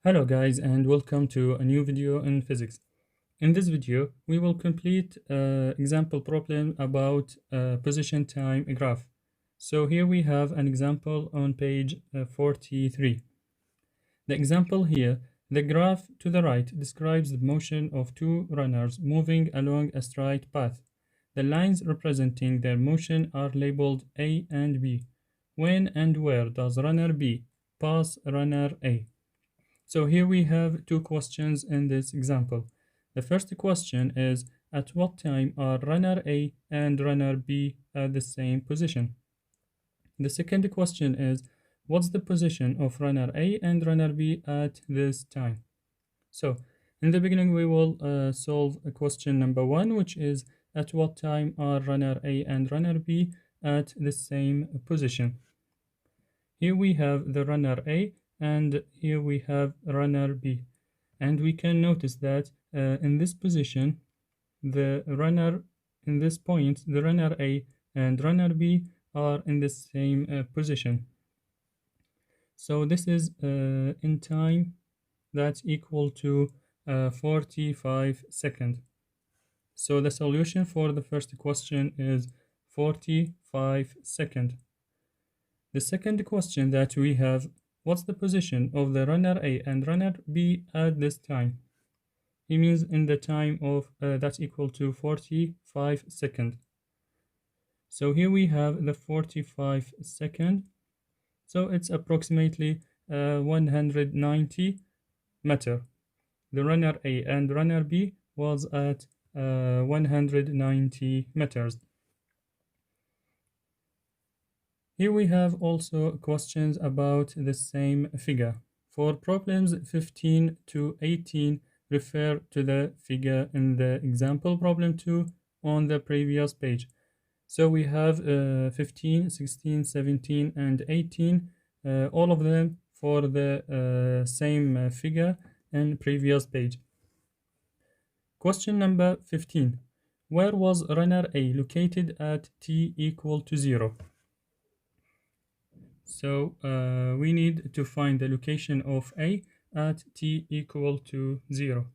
Hello guys and welcome to a new video in physics. In this video, we will complete an example problem about position time graph. So here we have an example on page 43. The example here, the graph to the right describes the motion of two runners moving along a straight path. The lines representing their motion are labeled A and B. When and where does runner B pass runner A? So here we have two questions in this example. The first question is, at what time are runner A and runner B at the same position? The second question is, what's the position of runner A and runner B at this time? So in the beginning, we will solve question number one, which is, at what time are runner A and runner B at the same position? Here we have the runner A and here we have runner B. And we can notice that in this position, the runner in this point, the runner A and runner B are in the same position. So this is in time that's equal to 45 seconds. So the solution for the first question is 45 seconds. The second question that we have, what's the position of the runner A and runner B at this time? It means in the time of that's equal to 45 seconds. So here we have the 45 second. So it's approximately 190 meter. The runner A and runner B was at 190 meters. Here we have also questions about the same figure. For problems 15 to 18, refer to the figure in the example problem 2 on the previous page. So we have 15, 16, 17, and 18, all of them for the same figure in previous page. Question number 15. Where was runner A located at t equal to 0? So we need to find the location of A at t equal to 0.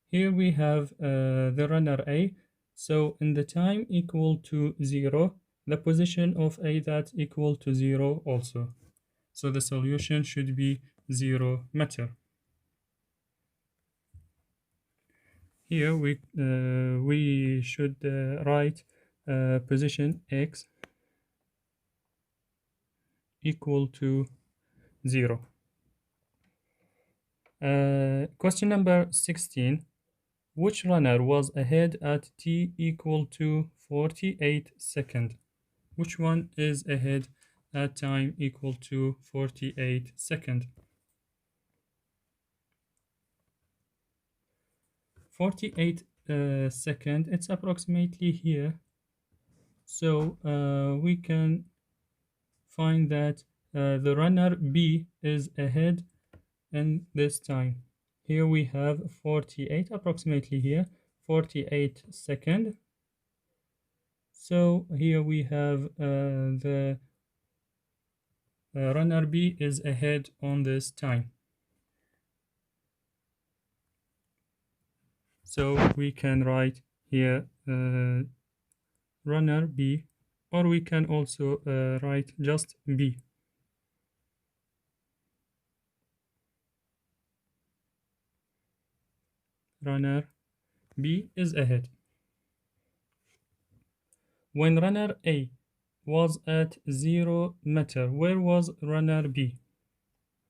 Here we have the runner A. So in the time equal to 0, the position of A that's equal to 0 also. So the solution should be 0 meter. Here we should write position x equal to 0. Question number 16. Which runner was ahead at t equal to 48 seconds? Which one is ahead at time equal to 48 seconds? 48 seconds, it's approximately here. So we can find that the runner B is ahead in this time. Here we have 48, approximately here, 48 seconds. So here we have the runner B is ahead on this time. So we can write here runner B, or we can also write just B. Runner B is ahead. When runner A was at 0 meter, where was runner B?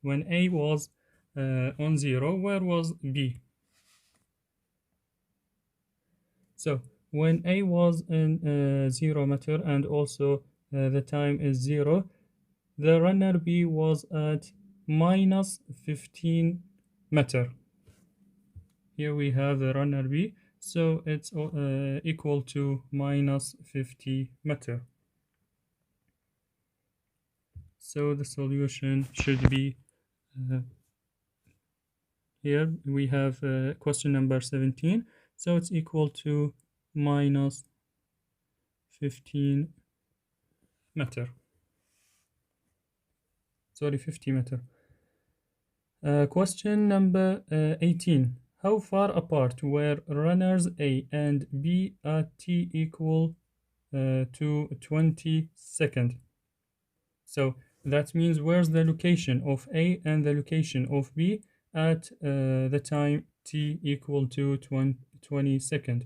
When A was on 0, where was B? So when A was in 0 meter and also the time is 0, the runner B was at minus 15 meter. Here we have the runner B, so it's equal to minus 50 meter. So the solution should be here we have question number 17, so it's equal to minus 15 meter. Sorry, 50 meter. Question number 18. How far apart were runners A and B at t equal to 20 seconds? So that means where's the location of A and the location of B at the time t equal to 20 seconds.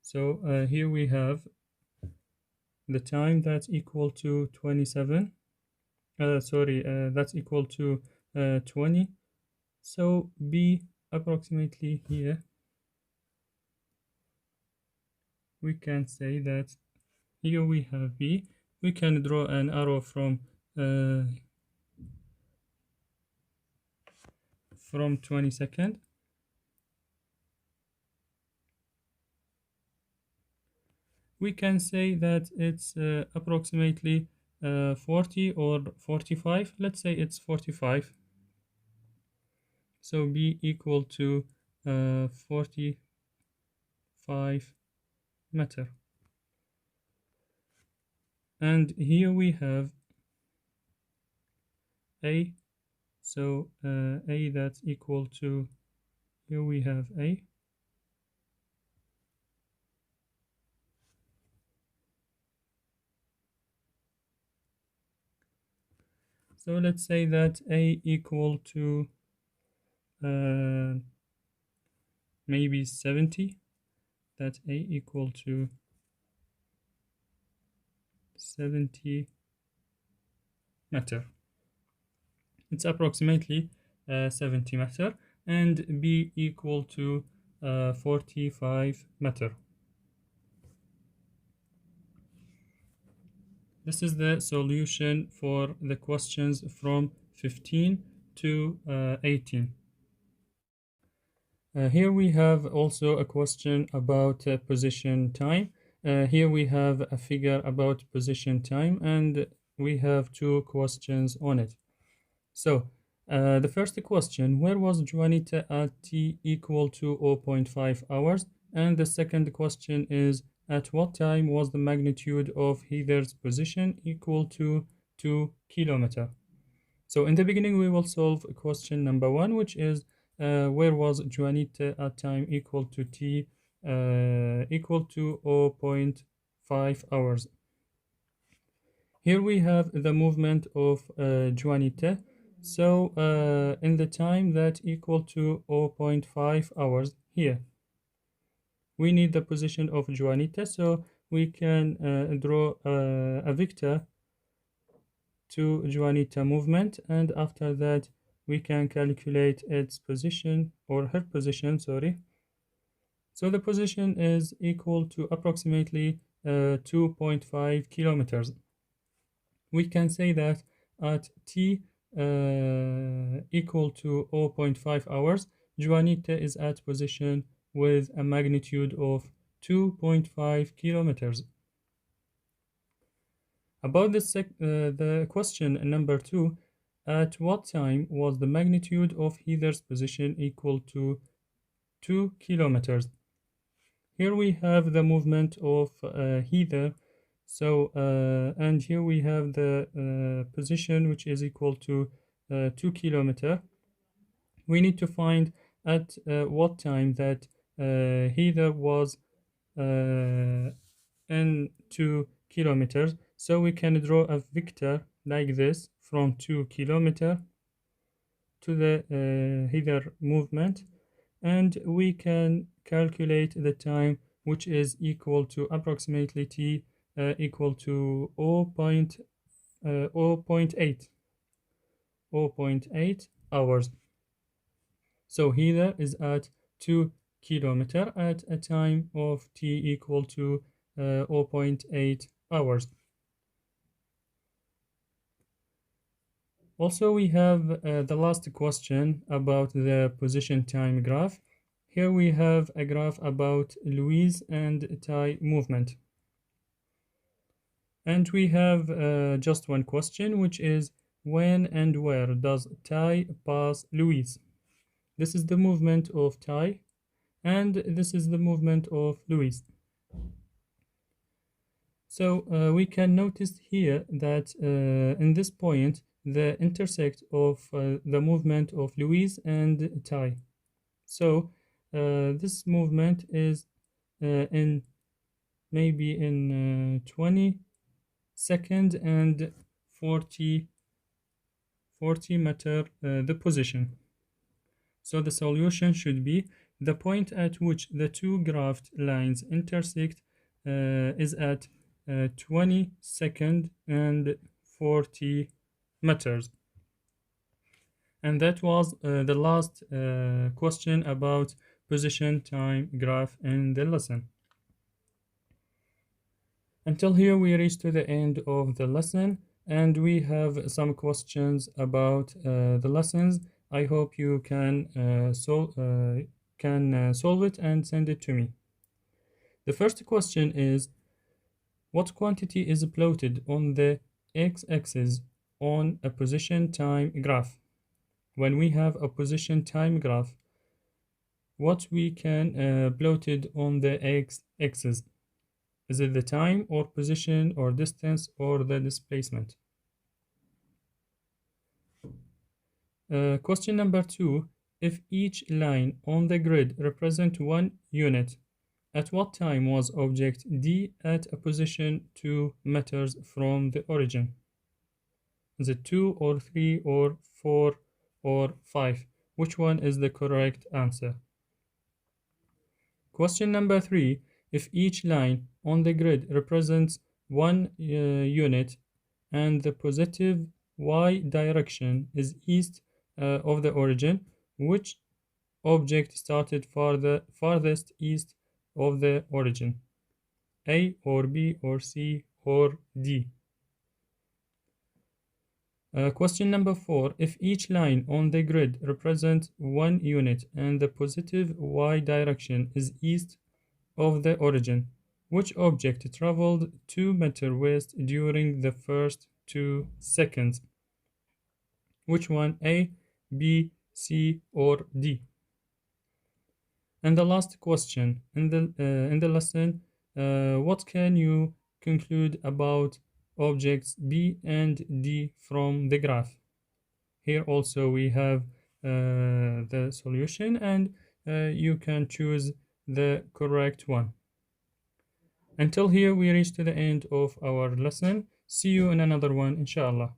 So here we have the time that's equal to 27. That's equal to 20. So B approximately here. We can say that here we have B. We can draw an arrow from 20 seconds. We can say that it's approximately 40 or 45. Let's say it's 45. So B equal to 45 meter. And here we have A. So A that's equal to, here we have A. So let's say that A equal to maybe 70. That A equal to 70 meter. It's approximately 70 meter, and B equal to 45 meter. This is the solution for the questions from 15 to 18. Here we have also a question about position time. Here we have a figure about position time, and we have two questions on it. So the first question, where was Juanita at t equal to 0.5 hours? And the second question is, at what time was the magnitude of Heather's position equal to 2 kilometers? So in the beginning, we will solve question number 1, which is where was Juanita at time equal to t equal to 0.5 hours. Here we have the movement of Juanita. So in the time that equal to 0.5 hours here, we need the position of Juanita, so we can draw a vector to Juanita movement, and after that we can calculate its position, or her position, sorry. So the position is equal to approximately 2.5 kilometers. We can say that at t equal to 0.5 hours, Juanita is at position with a magnitude of 2.5 kilometers. About the question number 2, at what time was the magnitude of Heather's position equal to 2 kilometers? Here we have the movement of Heather. So, and here we have the position, which is equal to 2 kilometers. We need to find at what time that Heather was in 2 kilometers. So we can draw a vector like this from 2 kilometers to the Heather movement, and we can calculate the time, which is equal to approximately t equal to 0.8 hours. So Heather is at 2 kilometers at a time of t equal to 0.8 hours. Also, we have the last question about the position time graph. Here we have a graph about Louise and Ty movement. And we have just one question, which is, when and where does Ty pass Louise? This is the movement of Ty, and this is the movement of Louise. So we can notice here that in this point, the intersect of the movement of Louise and Tai. So this movement is in maybe in 20 second and 40 meter the position. So the solution should be the point at which the two graphed lines intersect is at 20 second and 40 meters. And that was the last question about position time graph in the lesson. Until here we reach to the end of the lesson, and we have some questions about the lessons. I hope you can solve it and send it to me. The first question is, what quantity is plotted on the x-axis on a position time graph? When we have a position time graph, what we can plot it on the x-axis? Is it the time or position or distance or the displacement? Question number 2. If each line on the grid represents 1 unit, at what time was object D at a position 2 meters from the origin? Is it 2 or 3 or 4 or 5? Which one is the correct answer? Question number 3. If each line on the grid represents 1 unit and the positive y direction is east of the origin, which object started farthest east of the origin? A or B or C or D? Question number 4. If each line on the grid represents 1 unit and the positive y direction is east of the origin, which object traveled 2 meters west during the first 2 seconds? Which one? A, B, C, or D? And the last question in the lesson, what can you conclude about objects B and D from the graph? Here also we have the solution, and you can choose the correct one. Until here we reach to the end of our lesson. See you in another one, inshallah.